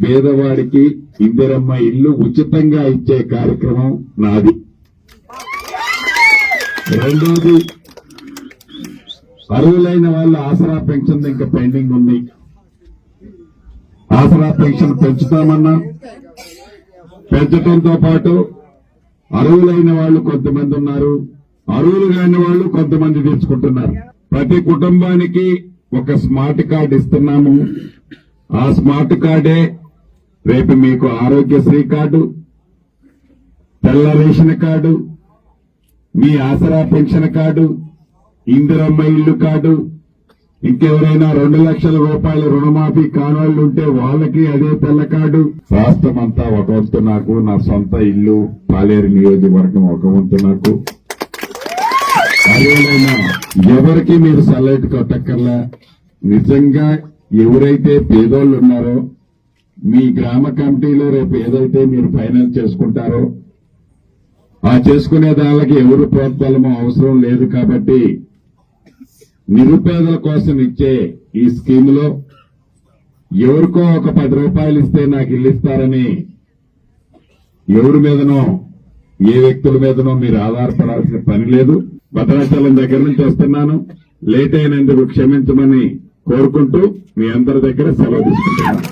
పేదవాడికి ఇందిరమ్మ ఇల్లు ఉచితంగా ఇచ్చే కార్యక్రమం నాది. రెండోది, అర్హులైన వాళ్ళు ఆసరా పెన్షన్ ఇంకా పెండింగ్ ఉంది. ఆసరా పెన్షన్ పెంచుతామన్నా, పెంచడంతో పాటు అర్హులైన వాళ్ళు కొంతమంది ఉన్నారు, అర్హులు కాని వాళ్ళు కొంతమంది తెచ్చుకుంటున్నారు. ప్రతి కుటుంబానికి ఒక స్మార్ట్ కార్డు ఇస్తున్నాము. ఆ స్మార్ట్ కార్డే రేపు మీకు ఆరోగ్యశ్రీ కార్డు, తెల్ల రేషన్ కార్డు, మీ ఆసరా పెన్షన్ కార్డు, ఇందిరమ్మ ఇల్లు కార్డు, ఇంకెవరైనా 2 లక్షల రూపాయల రుణమాఫీ కానోళ్లు ఉంటే వాళ్ళకి అదే తెల్ల కార్డు. రాష్ట్రం అంతా ఒక వంతు నాకు, నా సొంత ఇల్లు పాలేరు నియోజకవర్గం ఒక వంతు నాకు. అదేవిధంగా ఎవరికి మీరు సలైట్ కొట్టక్కర్లా. నిజంగా ఎవరైతే పేదోళ్లు ఉన్నారో మీ గ్రామ కమిటీలో రేపు ఏదైతే మీరు ఫైనాన్స్ చేసుకుంటారో ఆ చేసుకునే దానికి ఎవరు ప్రోత్సాహం అవసరం లేదు. కాబట్టి నిరుపేదల కోసం ఇచ్చే ఈ స్కీములో ఎవరికో ఒక 10 రూపాయలు ఇస్తే నాకు ఇల్లు ఇస్తారని ఎవరి మీదనో ఏ వ్యక్తుల మీదనో మీరు ఆధారపడాల్సిన పని లేదు. భద్రాచలం దగ్గర నుంచి వస్తున్నాను, లేట్ అయినందుకు క్షమించమని కోరుకుంటూ మీ అందరి దగ్గర సెలవు తీసుకుంటున్నాను.